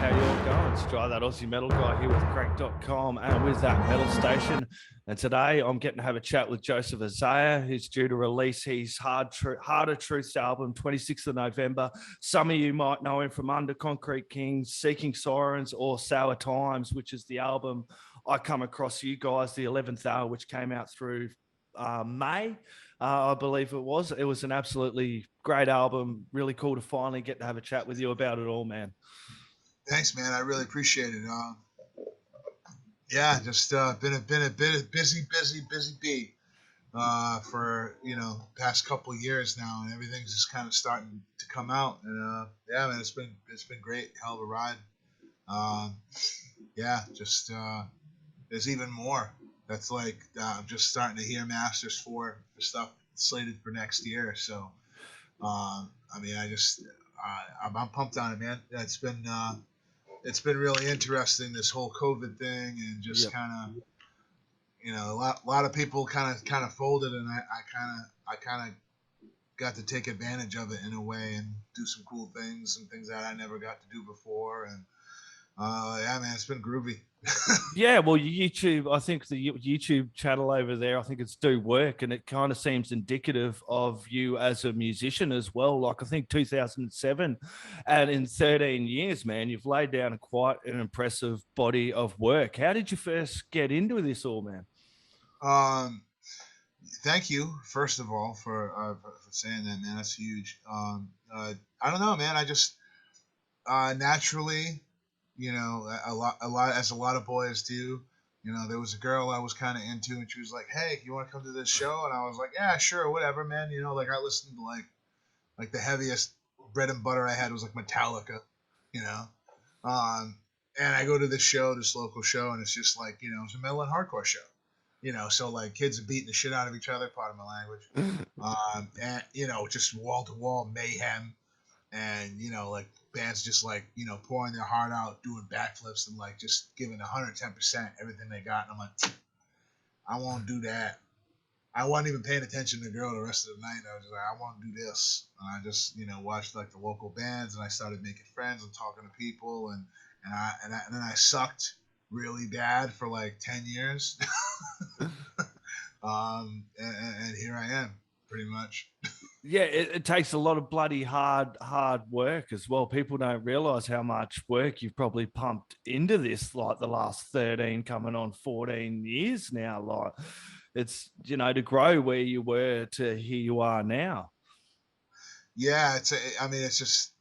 How you all going? It's Dry, that Aussie metal guy here with crank.com and with that metal station. And today I'm getting to have a chat with Joseph Izayea, who's due to release his Harder Truths album 26th of November. Some of you might know him from Under Concrete Kings, Seeking Sirens, or Sour Times, which is the album I come across you guys, the 11th hour, which came out through May. I believe it was. It was an absolutely great album. Really cool to finally get to have a chat with you about it all, man. Thanks, man. I really appreciate it. Yeah, just been a bit busy bee for past couple of years now, and everything's just kind of starting to come out. And yeah, man, it's been great, hell of a ride. Um, yeah, just there's even more. That's like I'm just starting to hear masters for stuff slated for next year. So I mean, I'm pumped on it, man. It's been really interesting, this whole COVID thing, and just kind of a lot of people kind of folded, and I kind of got to take advantage of it in a way and do some cool things and things that I never got to do before. And yeah, man, it's been groovy. Yeah, well, YouTube, I think the YouTube channel over there, I think it's Do Work, and it kind of seems indicative of you as a musician as well. Like, I think 2007, and in 13 years, man, you've laid down quite an impressive body of work. How did you first get into this all, man? Um, Thank you, first of all, for saying that, man. That's huge. I don't know, man. I just naturally, a lot as a lot of boys do. There was a girl I was kind of into, and she was like, "Hey, you want to come to this show?" And I was like, "Yeah, sure, whatever, man." Like I listened to like the heaviest bread and butter I had was like Metallica, you know. Um, and I go to this show, this local show, and it's just like it's a metal and hardcore show. So like kids are beating the shit out of each other, part of my language. And just wall to wall mayhem, and like bands just like pouring their heart out, doing backflips, and like just giving 110% everything they got. And I'm like, I won't do that. I wasn't even paying attention to the girl the rest of the night. I was just like, I want to do this. And I just watched like the local bands, and I started making friends and talking to people, and then I sucked really bad for like 10 years. And here I am, pretty much. Yeah, it takes a lot of bloody hard work as well. People don't realize how much work you've probably pumped into this, like the last 13 coming on 14 years now. Like, it's to grow where you were to here you are now. Yeah, I mean, it's just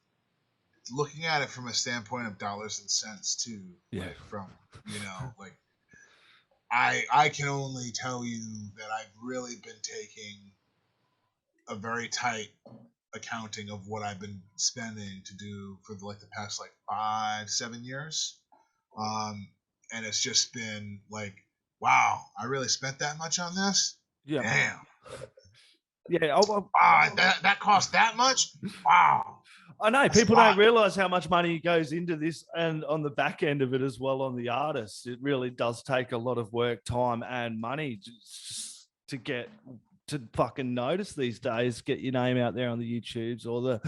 looking at it from a standpoint of dollars and cents too. Yeah. Like from like I can only tell you that I've really been taking a very tight accounting of what I've been spending to do for like the past like 5-7 years. Um, and it's just been like, wow, I really spent that much on this. Yeah. Damn. Yeah. Wow, that cost that much. Wow. I know That's a people don't lot. realize how much money goes into this, and on the back end of it as well, on the artists, it really does take a lot of work, time, and money just to get to fucking notice these days. Get your name out there on the YouTubes or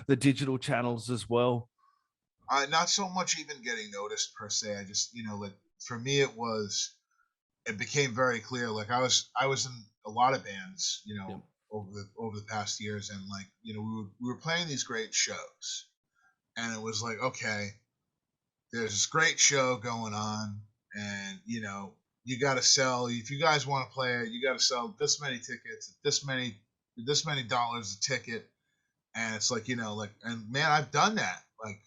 the digital channels as well. Not so much even getting noticed per se. I just like for me it became very clear. Like I was in a lot of bands, Yep. over the past years, and like we were playing these great shows, and it was like, okay, there's this great show going on, and you got to sell. If you guys want to play it, you got to sell this many tickets, this many dollars a ticket, and it's like like, and man, I've done that. Like,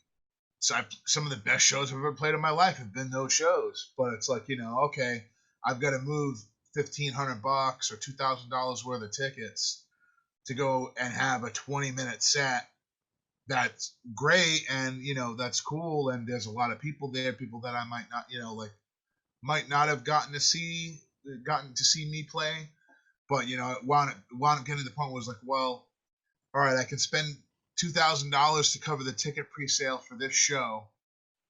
so some of the best shows I've ever played in my life have been those shows. But it's like okay, I've got to move $1,500 or $2,000 worth of tickets to go and have a 20-minute set. That's great, and that's cool, and there's a lot of people there, people that I might not like might not have gotten to see me play, but wound up getting to the point where it was like, well, all right, I can spend $2,000 to cover the ticket pre-sale for this show,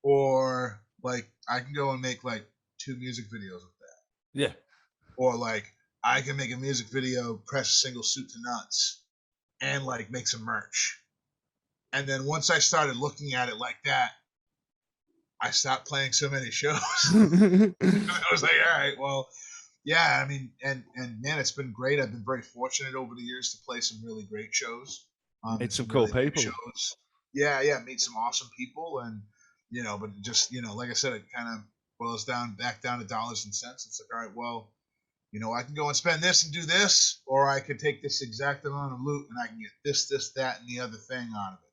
or like I can go and make like 2 music videos with that, Yeah. or like I can make a music video, press a single Soup to Nuts, and like make some merch. And then once I started looking at it like that, I stopped playing so many shows. I was like, all right, well, yeah, I mean, and man, it's been great. I've been very fortunate over the years to play some really great shows, and Meet some some cool really big people. shows. Yeah, meet some awesome people, and but just like I said, it kind of boils back down to dollars and cents. It's like, all right, well, I can go and spend this and do this, or I could take this exact amount of loot and I can get this, that, and the other thing out of it.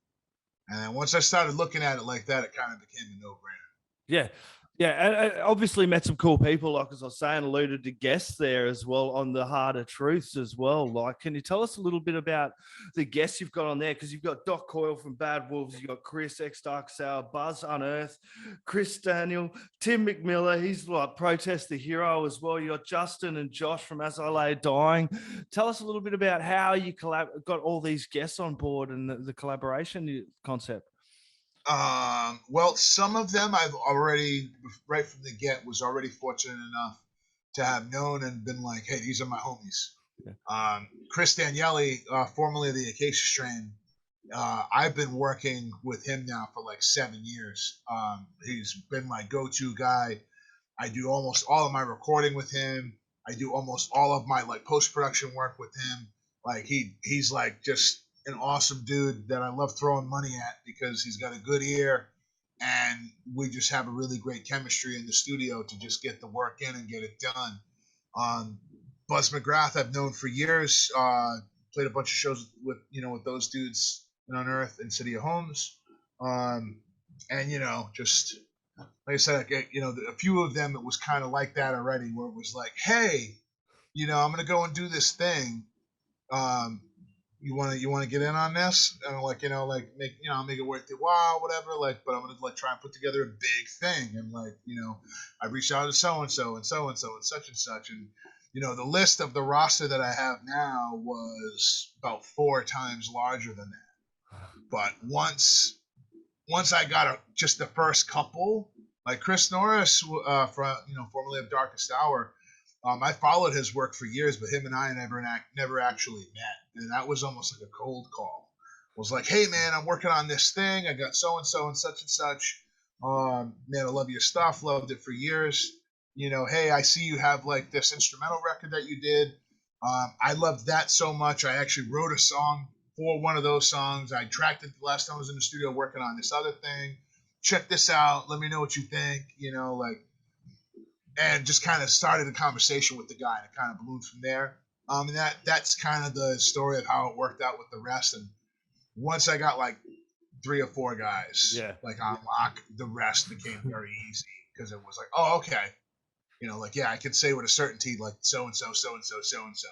And then once I started looking at it like that, it kind of became a no-brainer. Yeah. Yeah, and obviously met some cool people, like as I was saying, alluded to guests there as well on the Harder Truths as well. Like, can you tell us a little bit about the guests you've got on there? Because you've got Doc Coyle from Bad Wolves, you've got Chris X Dark Sour, Buzz Unearth, Chris Daniel, Tim McMillan, he's like Protest the Hero as well. You got Justin and Josh from As I Lay Dying. Tell us a little bit about how you got all these guests on board and the collaboration concept. Well, some of them I've already, right from the get, was already fortunate enough to have known and been like, hey, these are my homies. Yeah. Chris Daniele, formerly of the Acacia Strain, I've been working with him now for like 7 years. He's been my go-to guy. I do almost all of my recording with him. I do almost all of my like post-production work with him. Like he's like just an awesome dude that I love throwing money at because he's got a good ear and we just have a really great chemistry in the studio to just get the work in and get it done. Buzz McGrath I've known for years. Played a bunch of shows with those dudes in Unearth and City of Homes. And just like I said, a few of them, it was kind of like that already, where it was like, hey, I'm gonna go and do this thing. You want to get in on this? And I'm like, make it worth your while, whatever. Like, but I'm gonna like try and put together a big thing, and like, I reached out to so and so and so and so and such, and the list of the roster that I have now was about 4 times larger than that. But once I got just the first couple. Like Chris Norris, formerly of Darkest Hour, I followed his work for years, but him and I never actually met, and that was almost like a cold call. I was like, "Hey, man, I'm working on this thing. I got so and so and such. Man, I love your stuff. Loved it for years. Hey, I see you have like this instrumental record that you did. I loved that so much. I actually wrote a song for one of those songs. I tracked it the last time I was in the studio working on this other thing. Check this out. Let me know what you think. And just kind of started a conversation with the guy, and it kind of ballooned from there. And that's kind of the story of how it worked out with the rest. And once I got like 3 or 4 guys, like on lock, the rest became very easy because it was like, oh, okay, I can say with a certainty like so and so, so and so, so and so.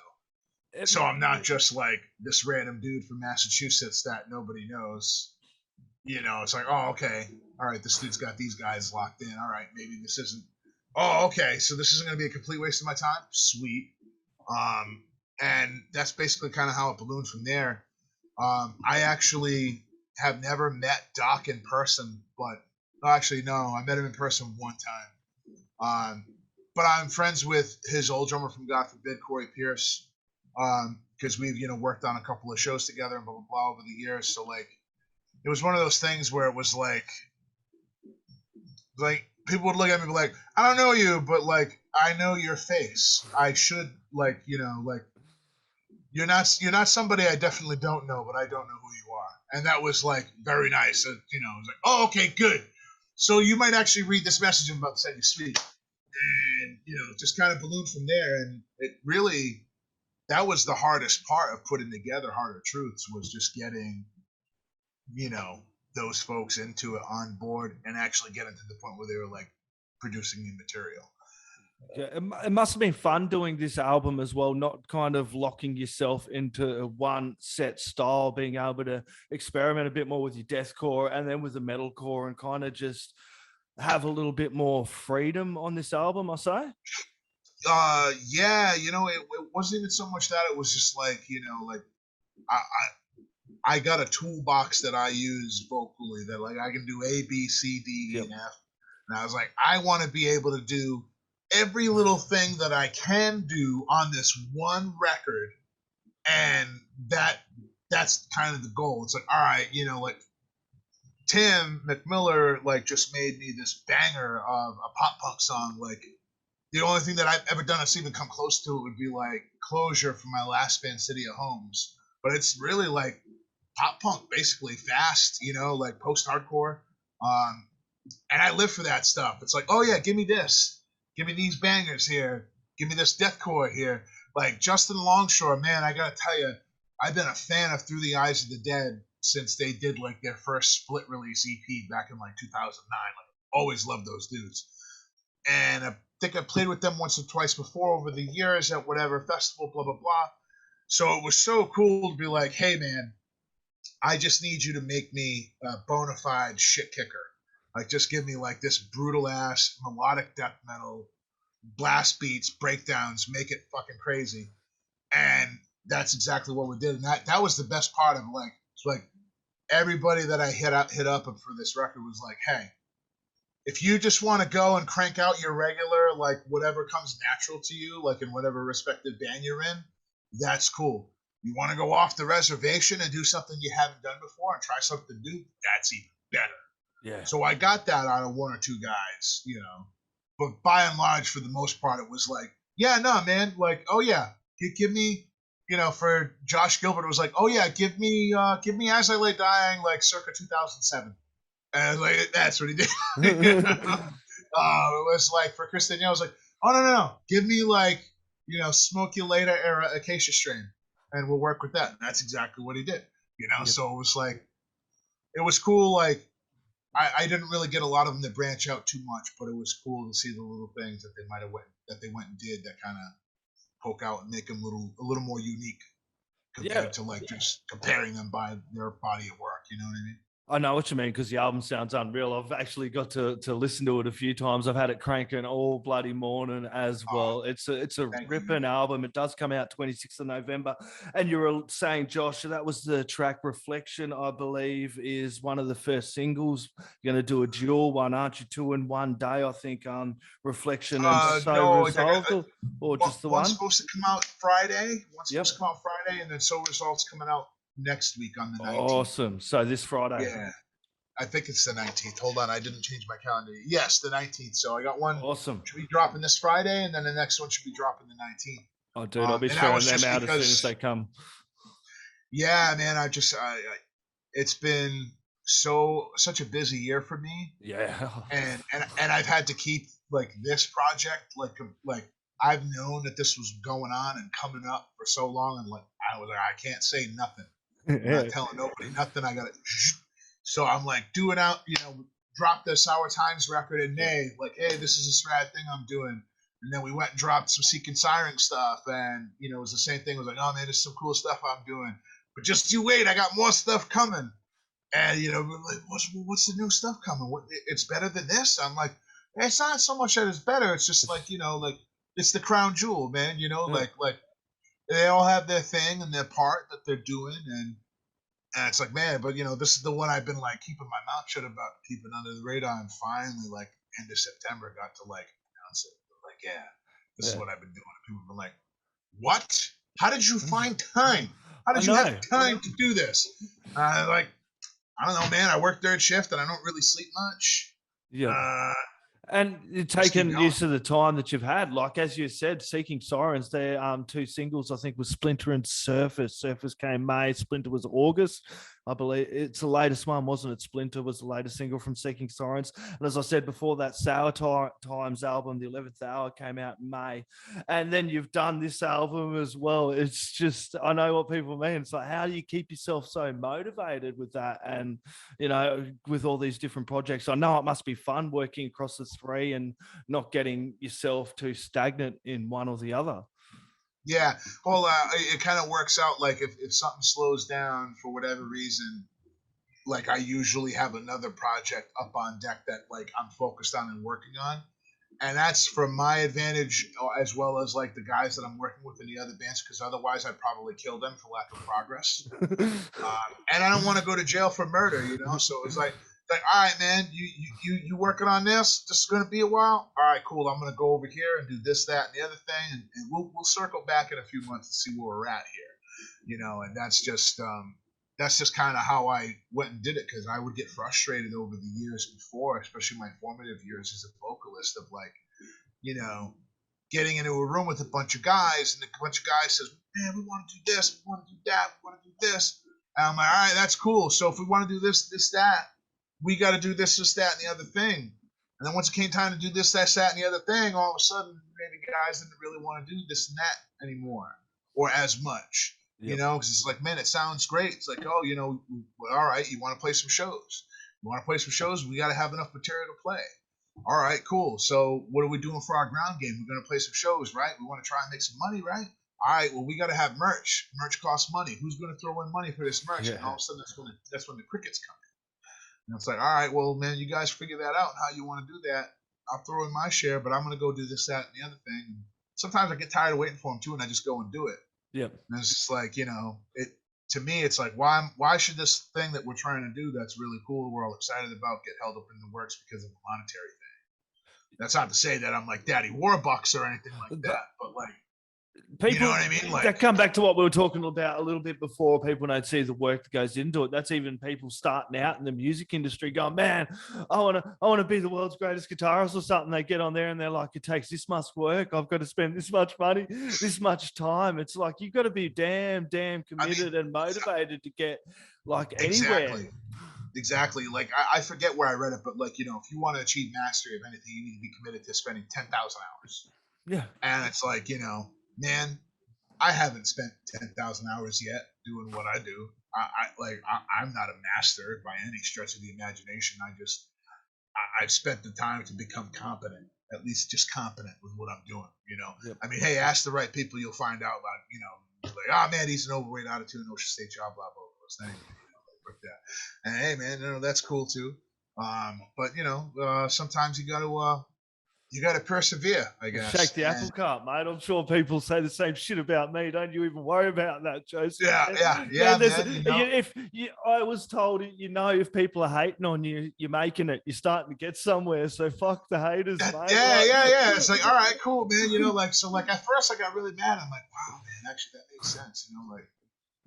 So I'm not just like this random dude from Massachusetts that nobody knows. It's like, oh, okay, all right, this dude's got these guys locked in. All right, maybe this isn't. Oh, okay, so this isn't going to be a complete waste of my time. Sweet. And that's basically kind of how it ballooned from there. I actually have never met Doc in person, but actually, no, I met him in person one time. But I'm friends with his old drummer from God Forbid, Corey Pierce, because we've worked on a couple of shows together and blah blah blah over the years. So like, it was one of those things where it was like people would look at me and be like, I don't know you, but like I know your face. I should like you're not somebody I definitely don't know, but I don't know who you are. And that was like very nice. It was like, oh, okay, good. So you might actually read this message I'm about to send you speak. And just kind of ballooned from there. And it really, that was the hardest part of putting together Harder Truths, was just getting those folks into it on board and actually getting to the point where they were like producing new material. Yeah, it must have been fun doing this album as well, not kind of locking yourself into one set style, being able to experiment a bit more with your deathcore and then with the metalcore and kind of just have a little bit more freedom on this album, I say. Yeah, it wasn't even so much that. It was just like, like I got a toolbox that I use vocally that like I can do A, B, C, D, and F. And I was like, I want to be able to do every little thing that I can do on this one record. And that's kind of the goal. It's like, all right, like Tim McMiller like just made me this banger of a pop punk song. Like the only thing that I've ever done that's even come close to it would be like Closure from my last band, City of Homes. But it's really like pop punk, basically fast, like post hardcore. Um, and I live for that stuff. It's like, oh yeah, give me this, give me these bangers here, give me this deathcore here. Like Justin Longshore, man, I gotta tell you, I've been a fan of Through the Eyes of the Dead since they did like their first split release EP back in like 2009. Like, always loved those dudes, and I think I played with them once or twice before over the years at whatever festival, blah blah blah. So it was so cool to be like, hey man, I just need you to make me a bona fide shit kicker. Like, just give me like this brutal ass melodic death metal, blast beats, breakdowns, make it fucking crazy. And that's exactly what we did. And that was the best part of it. Like, it's like everybody that I hit up for this record was like, hey, if you just want to go and crank out your regular, like whatever comes natural to you, like in whatever respective band you're in, that's cool. You want to go off the reservation and do something you haven't done before and try something new, that's even better. Yeah. So I got that out of one or two guys, But by and large, for the most part, it was like, yeah, no, man, like, oh yeah, give me, for Josh Gilbert, it was like, oh yeah, give me As I Lay Dying, like circa 2007. And like that's what he did. It was like for Chris Daniel, I was like, oh no, give me like Smoke You Later era Acacia Strain, and we'll work with that. And that's exactly what he did. Yep. So it was like, it was cool. Like I didn't really get a lot of them to branch out too much, but it was cool to see the little things that they went and did that kind of poke out and make them a little more unique compared to like just comparing them by their body of work. You know what I mean? I know what you mean because the album sounds unreal. I've actually got to listen to it a few times. I've had it cranking all bloody morning as well. It's a ripping album. It does come out 26th of November. And you were saying, Josh, that was the track Reflection, I believe, is one of the first singles. You're going to do a dual one, aren't you? 2 in 1 day, I think. Reflection and So Resolved, or just the one? One's supposed to come out Friday. One's supposed to come out Friday, and then So Results coming out next week on the 19th. Awesome. So this Friday. Yeah. I think it's the 19th. Hold on, I didn't change my calendar. Yes, the 19th. So I got one. Awesome. Should be dropping this Friday, and then the next one should be dropping the 19th. Oh, dude, I'll be sharing them out as soon as they come. Yeah, man. It's been such a busy year for me. Yeah. And I've had to keep like this project like I've known that this was going on and coming up for so long, and like I was like, I can't say nothing. I'm not telling nobody nothing. I got it. So I'm like doing out, drop the Sour Times record in May. Like, hey, this is a rad thing I'm doing. And then we went and dropped some Seeking Siren stuff, and it was the same thing. It was like, oh man, there's some cool stuff I'm doing. But just you wait, I got more stuff coming. And like, what's the new stuff coming? It's better than this? I'm like, it's not so much that it's better. It's just like like it's the crown jewel, man. Like they all have their thing and their part that they're doing, and it's like, man, but this is the one I've been like keeping my mouth shut about, keeping under the radar, and finally, like end of September, got to like announce it. Like, yeah, this is what I've been doing. People were like, what? How did you find time? How did you have time to do this? Like, I don't know, man. I work third shift and I don't really sleep much. Yeah. And you're taking use of the time that you've had, like as you said, Seeking Sirens, their 2 singles, I think, was Splinter and Surface. Surface came May, Splinter was August. I believe it's the latest one, wasn't it? Splinter was the latest single from Seeking Sirens. And as I said before, that Sour Times album, The 11th Hour, came out in May. And then you've done this album as well. It's just, I know what people mean. It's like, how do you keep yourself so motivated with that? And, with all these different projects, I know it must be fun working across the 3 and not getting yourself too stagnant in one or the other. Yeah, well, it kind of works out like if something slows down for whatever reason, like I usually have another project up on deck that like I'm focused on and working on, and that's for my advantage as well as like the guys that I'm working with in the other bands, because otherwise I'd probably kill them for lack of progress. And I don't want to go to jail for murder, So it's like, all right, man, you working on this? This is gonna be a while. All right, cool. I'm gonna go over here and do this, that, and the other thing, and we'll circle back in a few months and see where we're at here, And that's just that's just kind of how I went and did it, because I would get frustrated over the years before, especially my formative years as a vocalist, of like, you know, getting into a room with a bunch of guys, and a bunch of guys says, "Man, we want to do this, we want to do that, we want to do this." And I'm like, "All right, that's cool. So if we want to do this, this, that, we got to do this, this, that, and the other thing." And then once it came time to do this, that, and the other thing, all of a sudden, maybe guys didn't really want to do this and that anymore, or as much. Yep. You know, because it's like, man, it sounds great. It's like, oh, you know, well, all right, you want to play some shows. You want to play some shows? We got to have enough material to play. All right, cool. So what are we doing for our ground game? We're going to play some shows, right? We want to try and make some money, right? All right, well, we got to have merch. Merch costs money. Who's going to throw in money for this merch? Yeah. And all of a sudden, that's when the crickets come in. And it's like, all right, well, man, you guys figure that out, how you want to do that. I'll throw in my share, but I'm going to go do this, that, and the other thing. And sometimes I get tired of waiting for them too, and I just go and do it. Yep. And it's just like, you know, it to me, it's like, why should this thing that we're trying to do that's really cool, we're all excited about, get held up in the works because of a monetary thing? That's not to say that I'm like Daddy Warbucks or anything like that, but like, people, you know what I mean? Like, that come back to what we were talking about a little bit before. People don't see the work that goes into it. That's even people starting out in the music industry going, "Man, I want to be the world's greatest guitarist or something." They get on there and they're like, "It takes this much work. I've got to spend this much money, this much time." It's like, you've got to be damn committed and motivated to get like anywhere. Exactly. Like, I forget where I read it, but like, you know, if you want to achieve mastery of anything, you need to be committed to spending 10,000 hours. Yeah. And it's like, you know, man, I haven't spent 10,000 hours yet doing what I do. I'm not a master by any stretch of the imagination. I've spent the time to become competent, at least just competent with what I'm doing, you know? Yep. I mean, hey, ask the right people, you'll find out about, you know, like, oh man, he's an overweight attitude, Ocean State job, blah, blah, blah. Like that. And hey, man, you know, that's cool too. But you know, sometimes you gotta persevere, I guess. Shake the apple cart, mate. I'm sure people say the same shit about me. Don't you even worry about that, Joseph? Yeah. Man, You know? if you, I was told, you know, if people are hating on you, you're making it. You're starting to get somewhere. So fuck the haters, mate. Yeah. It's like, all right, cool, man. You know, like, so like at first I got really mad. I'm like, wow, man, actually that makes sense. You know, like,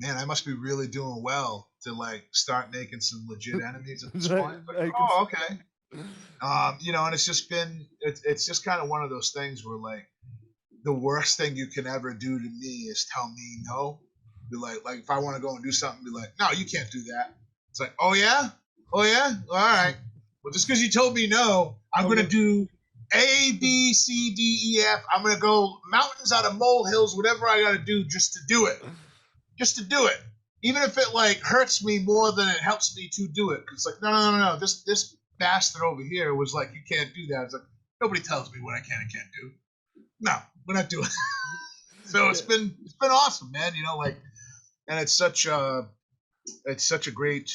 man, I must be really doing well to like start making some legit enemies at this point. Like, oh, okay. You know, and it's just kind of one of those things where like the worst thing you can ever do to me is tell me no. Be like if I want to go and do something, be like, no, you can't do that. It's like, oh yeah, all right. Well, just because you told me no, I'm gonna do A, B, C, D, E, F. I'm gonna go mountains out of molehills, whatever I gotta do just to do it. Just to do it. Even if it like hurts me more than it helps me to do it. It's like, no. This bastard over here was like, you can't do that. It's like, nobody tells me what I can and can't do. No, we're not doing it. So it's been awesome, man. You know, like, and it's such a great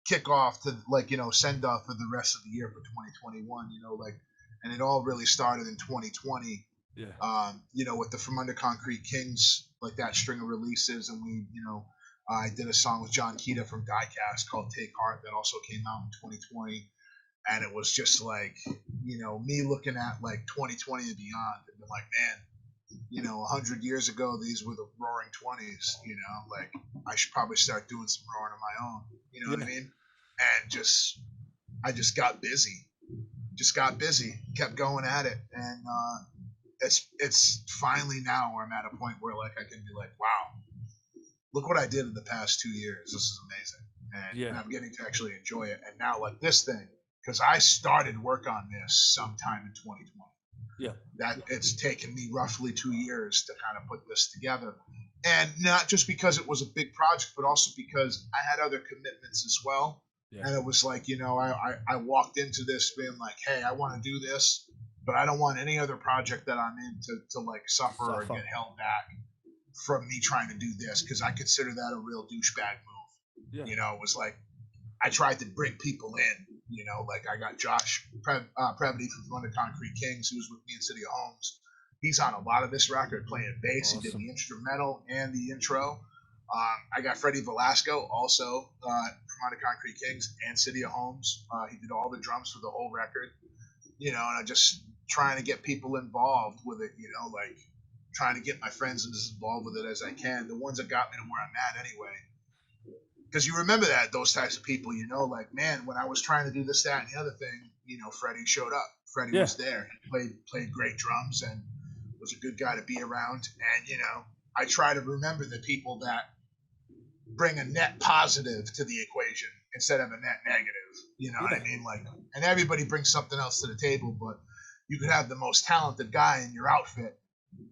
kickoff to like, you know, send off for the rest of the year for 2021. You know, like, and it all really started in 2020. Yeah. You know, with the From Under Concrete Kings, like that string of releases, and we, you know, I did a song with John Keita from Diecast called Take Heart that also came out in 2020. And it was just like, you know, me looking at like 2020 and beyond and being like, man, you know, 100 years ago, these were the roaring 20s, you know, like I should probably start doing some roaring of my own, you know what I mean? And I just got busy, kept going at it. And it's finally now where I'm at a point where like I can be like, wow, look what I did in the past 2 years. This is amazing. And I'm getting to actually enjoy it. And now like this thing, because I started work on this sometime in 2020. Yeah. That it's taken me roughly 2 years to kind of put this together. And not just because it was a big project, but also because I had other commitments as well. Yeah. And it was like, you know, I walked into this being like, hey, I want to do this, but I don't want any other project that I'm in to like suffer or get held back from me trying to do this, because I consider that a real douchebag move. Yeah. You know, it was like I tried to bring people in. You know, like I got Josh Previty from Under Concrete Kings, who was with me in City of Homes. He's on a lot of this record playing bass. Awesome. He did the instrumental and the intro. I got Freddie Velasco also from Under Concrete Kings and City of Homes. He did all the drums for the whole record. You know, and I'm just trying to get people involved with it, you know, like trying to get my friends as involved with it as I can. The ones that got me to where I'm at anyway. because you remember those types of people, like, man, when I was trying to do this, that, and the other thing, Freddie showed up. Freddie Yeah. was there. He played great drums and was a good guy to be around. And I try to remember the people that bring a net positive to the equation instead of a net negative. You know what I mean? Like, and everybody brings something else to the table, but you could have the most talented guy in your outfit.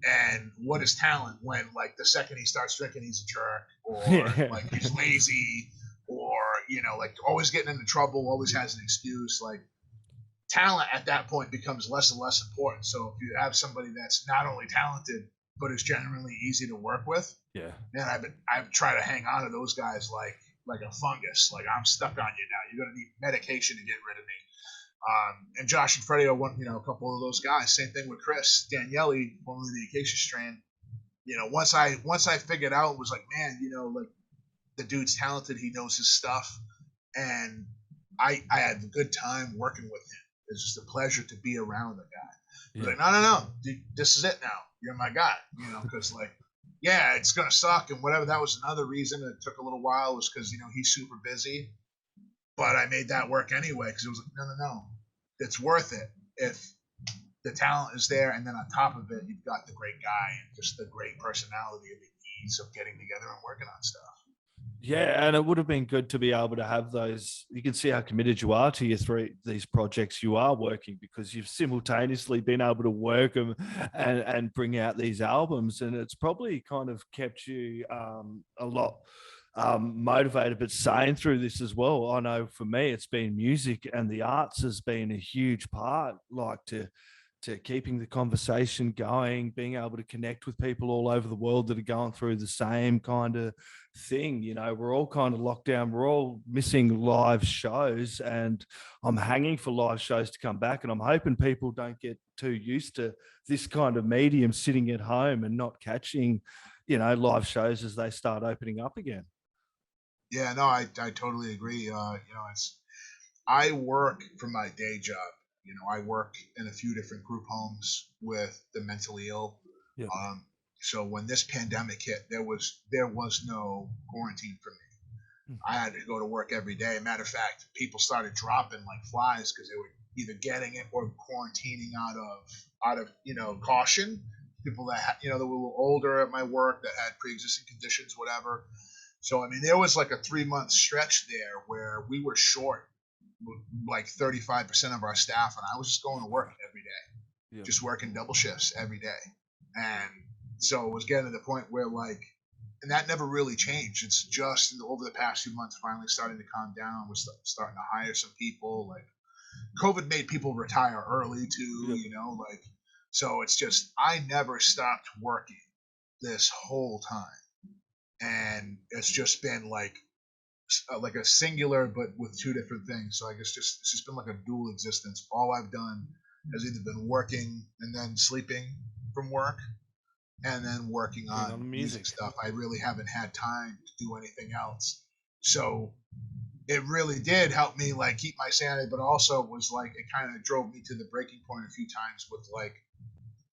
And what is talent when, like, the second he starts drinking, he's a jerk, or like he's lazy, or like always getting into trouble, always has an excuse. Like, talent at that point becomes less and less important. So if you have somebody that's not only talented but is genuinely easy to work with, man, I've tried to hang on to those guys like a fungus. Like, I'm stuck on you now. You're gonna need medication to get rid of me. And Josh and Freddie are a couple of those guys. Same thing with Chris Daniele, formerly the Acacia Strand. Once I figured out, was like, man, like, the dude's talented. He knows his stuff, and I had a good time working with him. It's just a pleasure to be around the guy. Yeah. Like, no, dude, this is it now. You're my guy. Because like, yeah, it's gonna suck and whatever. That was another reason it took a little while, was because he's super busy. But I made that work anyway, because it was like, no, it's worth it if the talent is there, and then on top of it, you've got the great guy and just the great personality and the ease of getting together and working on stuff. Yeah, and it would have been good to be able to have those. You can see how committed you are to these projects you are working, because you've simultaneously been able to work them and bring out these albums, and it's probably kind of kept you a lot motivated, but sane through this as well. I know for me, it's been music and the arts has been a huge part, like to keeping the conversation going, being able to connect with people all over the world that are going through the same kind of thing. We're all kind of locked down. We're all missing live shows, and I'm hanging for live shows to come back. And I'm hoping people don't get too used to this kind of medium, sitting at home and not catching, live shows as they start opening up again. Yeah, no, I totally agree. I work for my day job. I work in a few different group homes with the mentally ill. Yeah. So when this pandemic hit, there was no quarantine for me. I had to go to work every day. Matter of fact, people started dropping like flies because they were either getting it or quarantining out of caution. People that that were a little older at my work, that had pre-existing conditions, whatever. So I mean, there was like a 3-month stretch there where we were short like 35% of our staff, and I was just going to work every day, just working double shifts every day. And so it was getting to the point where, like, and that never really changed. It's just over the past few months finally starting to calm down. We're starting to hire some people. Like, COVID made people retire early too, like, so it's just, I never stopped working this whole time. And it's just been like a singular, but with two different things. So I guess it's just been like a dual existence. All I've done has either been working and then sleeping from work, and then working on music stuff. I really haven't had time to do anything else. So it really did help me like keep my sanity, but also was like, it kind of drove me to the breaking point a few times with like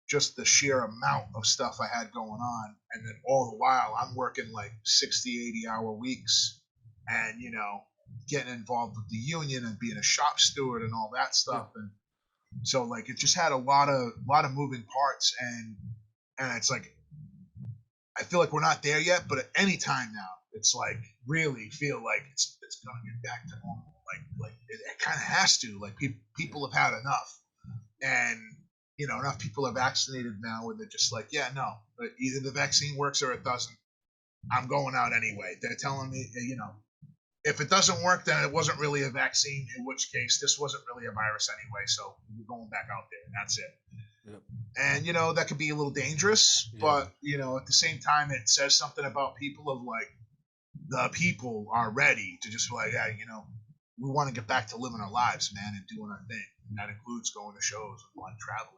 just the sheer amount of stuff I had going on. And then all the while I'm working like 60, 80-hour weeks, and getting involved with the union and being a shop steward and all that stuff. And so like it just had a lot of moving parts, and it's like I feel like we're not there yet, but at any time now it's like really feel like it's gonna get back to normal. Like it kind of has to. Like people have had enough, and enough people are vaccinated now where they're just like, yeah, no, but either the vaccine works or it doesn't. I'm going out anyway. They're telling me, if it doesn't work, then it wasn't really a vaccine, in which case this wasn't really a virus anyway, so we're going back out there, and that's it. Yep. And, that could be a little dangerous, but, at the same time, it says something about people of, like, the people are ready to just be like, yeah, we want to get back to living our lives, man, and doing our thing. And that includes going to shows and like traveling.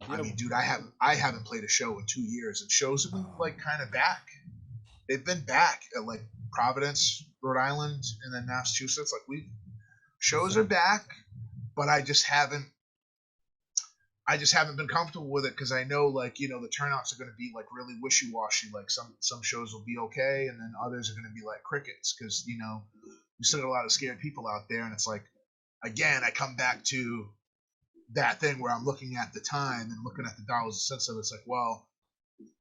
Yep. I mean, dude, I haven't played a show in 2 years, and shows have been, like, kind of back. They've been back at, like, Providence, Rhode Island, and then Massachusetts. Like, shows are back, but I just haven't I just haven't been comfortable with it because I know, like, you know, the turnouts are going to be like really wishy washy. Like some shows will be okay, and then others are going to be like crickets because, you know, we still got a lot of scared people out there, and it's like, again, I come back to that thing where I'm looking at the time and looking at the dollars and cents of it. It's like, well,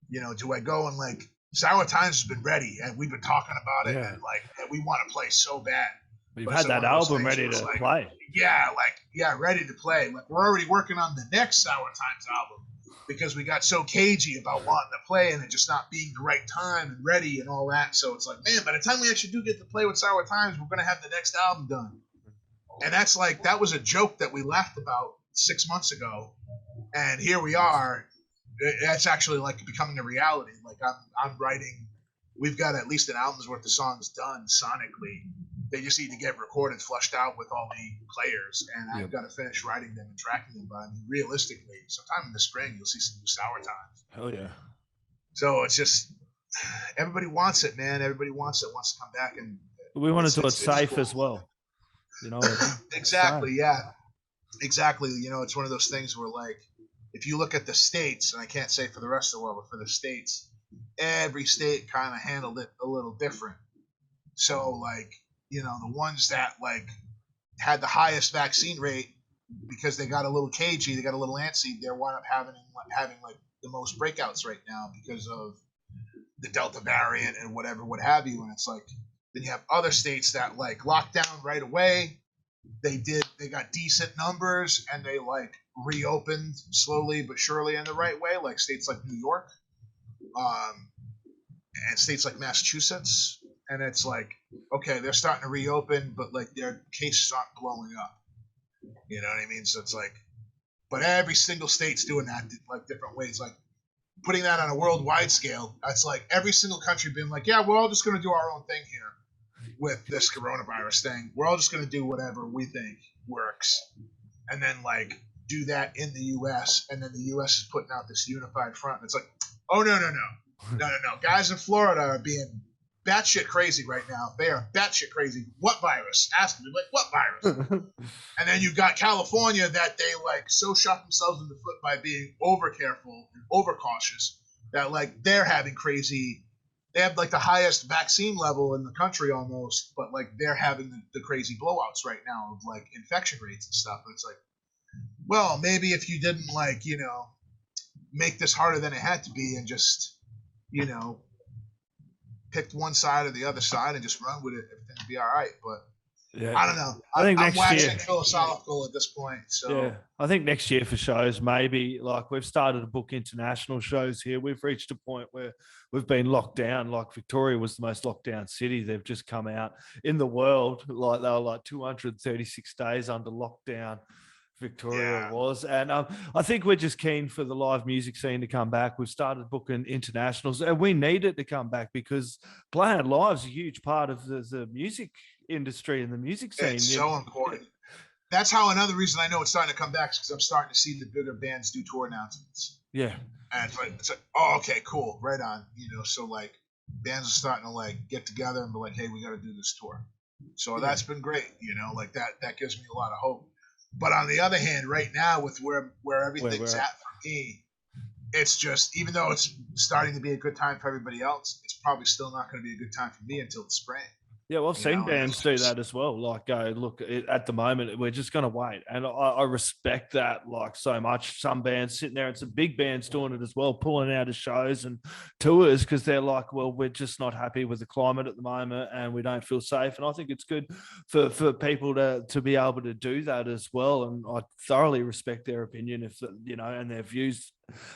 you know, do I go and like Sour Times has been ready and we've been talking about it, Yeah. and like, and we want to play so bad. We've But had it's like that one of those album things ready where it's to like, play. yeah, like, yeah, ready to play. Like, we're already working on the next Sour Times album because we got so cagey about wanting to play and it just not being the right time and ready and all that. So it's like, man, by the time we actually do get to play with Sour Times, we're going to have the next album done. And that's like, that was a joke that we laughed about 6 months ago. And here we are. That's actually like becoming a reality. Like, I'm writing, we've got at least an album's worth of songs done sonically. They just need to get recorded, flushed out with all the players, and I've got to finish writing them and tracking them. But I mean, realistically, sometime in the spring, you'll see some new Sour Times. Hell yeah. So it's just, everybody wants it, man. Everybody wants it, wants to come back. And We want to do it it's safe cool. as well. You know what I mean? Exactly, yeah. Exactly. You know, it's one of those things where, like, if you look at the states, and I can't say for the rest of the world, but for the states, every state kind of handled it a little different. So, like, you know, the ones that like had the highest vaccine rate because they got a little cagey, they got a little antsy, they're wound up having like the most breakouts right now because of the Delta variant and whatever, what have you. And it's like, then you have other states that like locked down right away. They got decent numbers and they like reopened slowly but surely in the right way, like states like New York, and states like Massachusetts. And it's like, okay, they're starting to reopen, but like their cases aren't blowing up. You know what I mean? So it's like, but every single state's doing that like different ways. Like putting that on a worldwide scale, that's like every single country being like, yeah, we're all just going to do our own thing here with this coronavirus thing. We're all just going to do whatever we think works. And then like do that in the U.S. And then the U.S. is putting out this unified front. And it's like, oh, no. Guys in Florida are being batshit crazy right now. They are batshit crazy. What virus? Ask me, like, what virus? And then you've got California that they like so shot themselves in the foot by being over careful and over cautious that like they're having crazy. They have like the highest vaccine level in the country almost, but like they're having the crazy blowouts right now of like infection rates and stuff. And it's like, well, maybe if you didn't like, you know, make this harder than it had to be and just, you know, picked one side or the other side and just run with it, everything will be all right. But yeah, I don't know. I'm waxing philosophical at this point. So yeah, I think next year for shows, maybe like we've started to book international shows here. We've reached a point where we've been locked down. Like Victoria was the most locked down city. They've just come out in the world. Like they were like 236 days under lockdown. Victoria was. And I think we're just keen for the live music scene to come back. We've started booking internationals and we need it to come back because playing live is a huge part of the music industry and the music scene. It's so important. That's how another reason I know it's starting to come back is because I'm starting to see the bigger bands do tour announcements. Yeah. And it's like, oh, okay, cool, right on. You know, so like bands are starting to like get together and be like, hey, we got to do this tour. So that's been great. You know, like that gives me a lot of hope. But on the other hand, right now with where everything's at for me, it's just, even though it's starting to be a good time for everybody else, it's probably still not going to be a good time for me until the spring. Yeah, well, I've seen bands do that as well. Like, look, at the moment, we're just going to wait. And I respect that, like, so much. Some bands sitting there and some big bands doing it as well, pulling out of shows and tours because they're like, well, we're just not happy with the climate at the moment and we don't feel safe. And I think it's good for people to be able to do that as well. And I thoroughly respect their opinion if, you know, and their views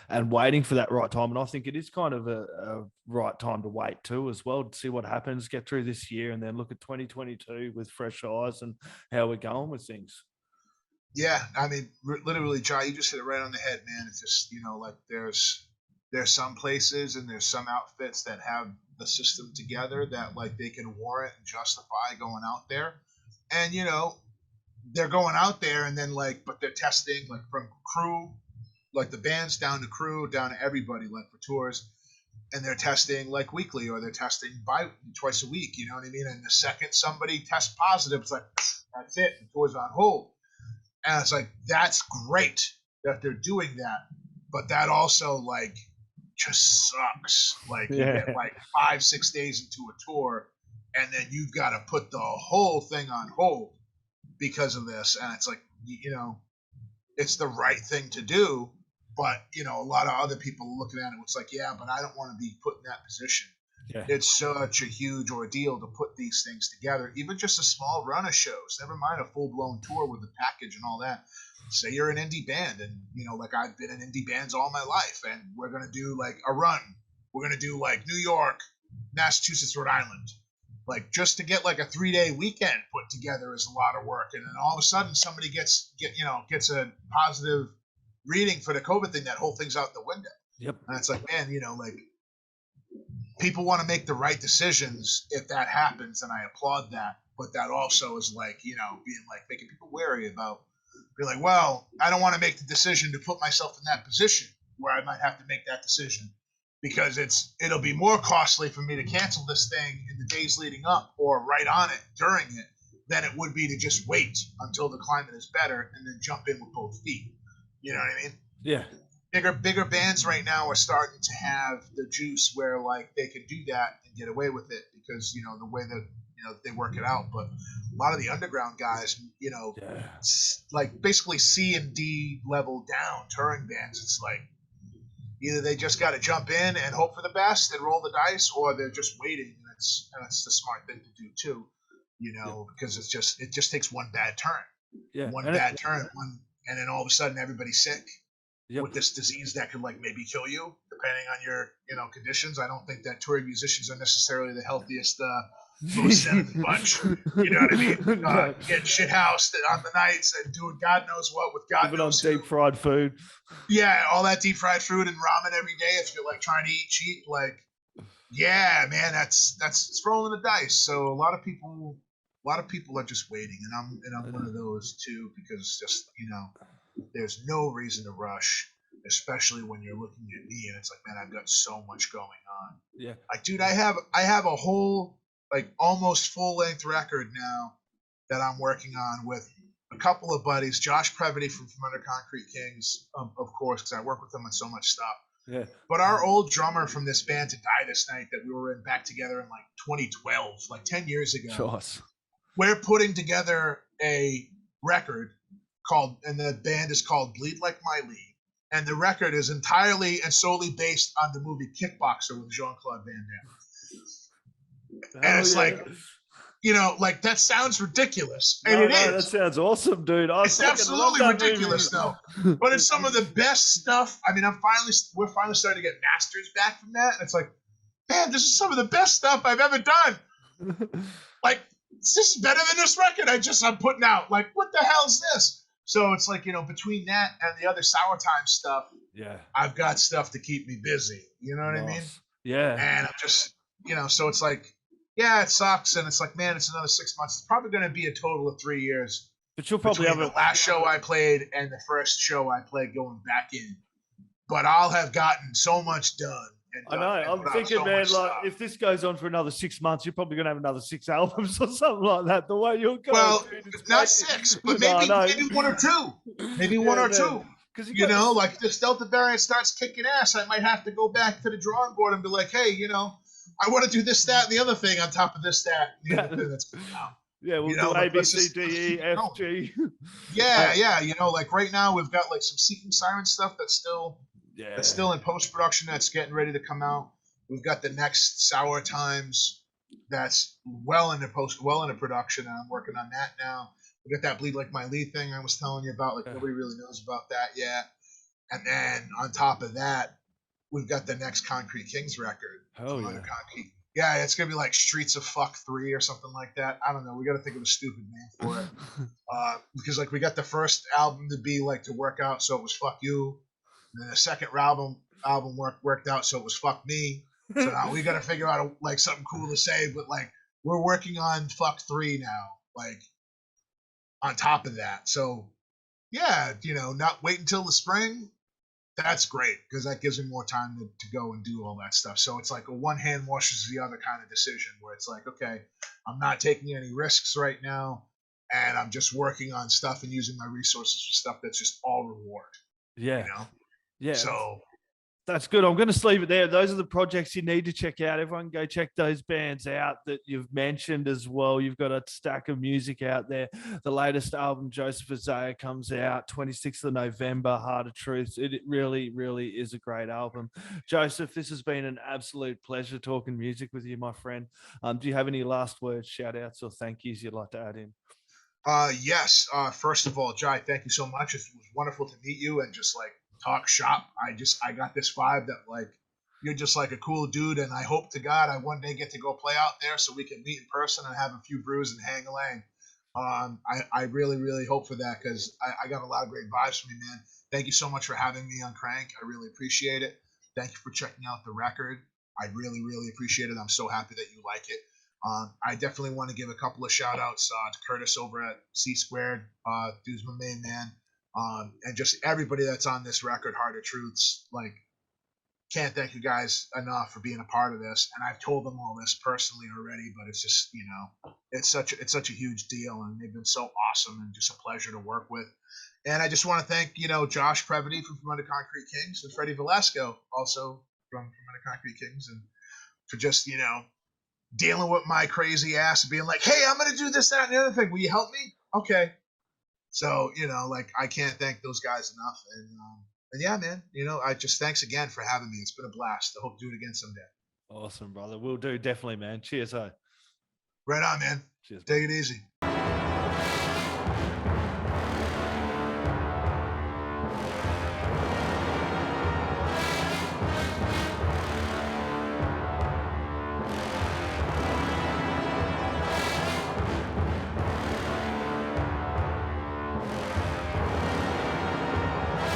and waiting for that right time. And I think it is kind of a right time to wait too, as well, to see what happens, get through this year and then look at 2022 with fresh eyes and how we're going with things. Yeah. I mean, literally, Jai, you just hit it right on the head, man. It's just, you know, like there's some places and there's some outfits that have the system together that like they can warrant and justify going out there. And, you know, they're going out there and then like, but they're testing like from crew, like the bands down to crew, down to everybody, like for tours, and they're testing like weekly or they're testing twice a week. You know what I mean? And the second somebody tests positive, it's like, that's it. The tour's on hold. And it's like, that's great. that they're doing that, but that also like just sucks. Like you get Yeah. like 5-6 days into a tour, and then you've got to put the whole thing on hold because of this, and it's like it's the right thing to do, but a lot of other people looking at it, it's like, yeah, but I don't want to be put in that position. Yeah. It's such a huge ordeal to put these things together, even just a small run of shows, never mind a full-blown tour with a package and all that. Say you're an indie band, and like I've been in indie bands all my life, and we're going to do like a run. We're going to do like New York, Massachusetts, Rhode Island. Like just to get like a 3-day weekend put together is a lot of work, and then all of a sudden somebody gets a positive reading for the COVID thing. That whole thing's out the window. Yep. And it's like, man, like people want to make the right decisions if that happens, and I applaud that. But that also is like, being like making people wary about, be like, well, I don't want to make the decision to put myself in that position where I might have to make that decision because it'll be more costly for me to cancel this thing in the days leading up or right on it during it than it would be to just wait until the climate is better and then jump in with both feet. You know what I mean? Yeah. Bigger bands right now are starting to have the juice where like they can do that and get away with it because the way that they work it out. But a lot of the underground guys, like basically C and D level down touring bands, it's like either they just got to jump in and hope for the best and roll the dice, or they're just waiting. And it's the smart thing to do too, because it just takes one bad turn, and then all of a sudden everybody's sick. Yep. With this disease that could like maybe kill you depending on your conditions. I don't think that touring musicians are necessarily the healthiest most of the bunch. You know what I mean? Getting shit housed on the nights and doing God knows what with God knows on deep fried food. Yeah, all that deep fried food and ramen every day if you're like trying to eat cheap. Like, yeah, man, that's it's rolling the dice. So a lot of people are just waiting, and I'm one of those too because just there's no reason to rush, especially when you're looking at me and it's like, man, I've got so much going on. Yeah. Like, dude, I have a whole like almost full length record now that I'm working on with a couple of buddies, Josh Previty from Under Concrete Kings, of course, because I work with them on so much stuff. Yeah. But our old drummer from this band to die this night that we were in back together in like 2012, like 10 years ago. Josh. We're putting together a record and the band is called Bleed Like Miley, and the record is entirely and solely based on the movie Kickboxer with Jean-Claude Van Damme. And it's like, like that sounds ridiculous, and it is. That sounds awesome, dude. It's absolutely ridiculous, though. But it's some of the best stuff. I mean, we're finally starting to get masters back from that, and it's like, man, this is some of the best stuff I've ever done. Like, this is better than this record I'm putting out. Like, what the hell is this? So it's like, between that and the other Sour Time stuff, I've got stuff to keep me busy. You know what I mean? Yeah. And I'm just, so it's like, yeah, it sucks. And it's like, man, it's another 6 months. It's probably going to be a total of 3 years. But you'll probably have the last show I played and the first show I played going back in. But I'll have gotten so much done. I know. I'm thinking, man, like if this goes on for another 6 months, you're probably going to have another 6 albums or something like that. The way you're going. Well, not 6, but maybe 1 or 2. Maybe 1 or 2. Because like if this Delta variant starts kicking ass, I might have to go back to the drawing board and be like, hey, I want to do this, that, and the other thing on top of this, that, and the other thing that's coming out. Yeah, we'll do A, B, C, D, E, F, G. Yeah. Like right now we've got like some Seeking Sirens stuff that's still in post-production that's getting ready to come out. We've got the next Sour Times that's well into production, and I'm working on that now. We got that Bleed Like My Lead thing I was telling you about. Like nobody really knows about that yet. And then on top of that, we've got the next Concrete Kings record. Oh yeah. Concrete. Yeah, it's gonna be like Streets of Fuck 3 or something like that. I don't know. We got to think of a stupid name for it. Because like we got the first album to be like To Work Out, so it was Fuck You. And then the second album worked out, so it was Fuck Me. So now we got to figure out like something cool to say. But like we're working on Fuck 3 now. Like on top of that, so yeah, not wait until the spring. That's great because that gives me more time to go and do all that stuff. So it's like a one hand washes the other kind of decision where it's like, okay, I'm not taking any risks right now, and I'm just working on stuff and using my resources for stuff that's just all reward. Yeah. you know. Yeah. So That's good. I'm going to leave it there. Those are the projects you need to check out. Everyone go check those bands out that you've mentioned as well. You've got a stack of music out there. The latest album, Joseph Izayea, comes out 26th of November, Heart of Truth. It really, really is a great album. Joseph, this has been an absolute pleasure talking music with you, my friend. Do you have any last words, shout outs, or thank yous you'd like to add in? yes. First of all, Jai, thank you so much. It was wonderful to meet you and just like talk shop. I got this vibe that like you're just like a cool dude, and I hope to God I one day get to go play out there so we can meet in person and have a few brews and hang a lang. I really, really hope for that because I got a lot of great vibes from you, man. Thank you so much for having me on Crank. I really appreciate it. Thank you for checking out the record. I really, really appreciate it. I'm so happy that you like it. I definitely want to give a couple of shout outs to Curtis over at C Squared, who's my main man, and just everybody that's on this record, Heart of Truths. Like, can't thank you guys enough for being a part of this. And I've told them all this personally already, but it's just, it's such a huge deal, and they've been so awesome and just a pleasure to work with. And I just want to thank, Josh Previty from Under Concrete Kings and Freddie Velasco also from Under Concrete Kings, and for just, dealing with my crazy ass and being like, hey, I'm going to do this, that, and the other thing. Will you help me? Okay. So, like I can't thank those guys enough. And yeah, man, I just thanks again for having me. It's been a blast. I hope to do it again someday. Awesome, brother. We'll do, definitely, man. Cheers, hey. Right on, man. Cheers, Take bro. it easy.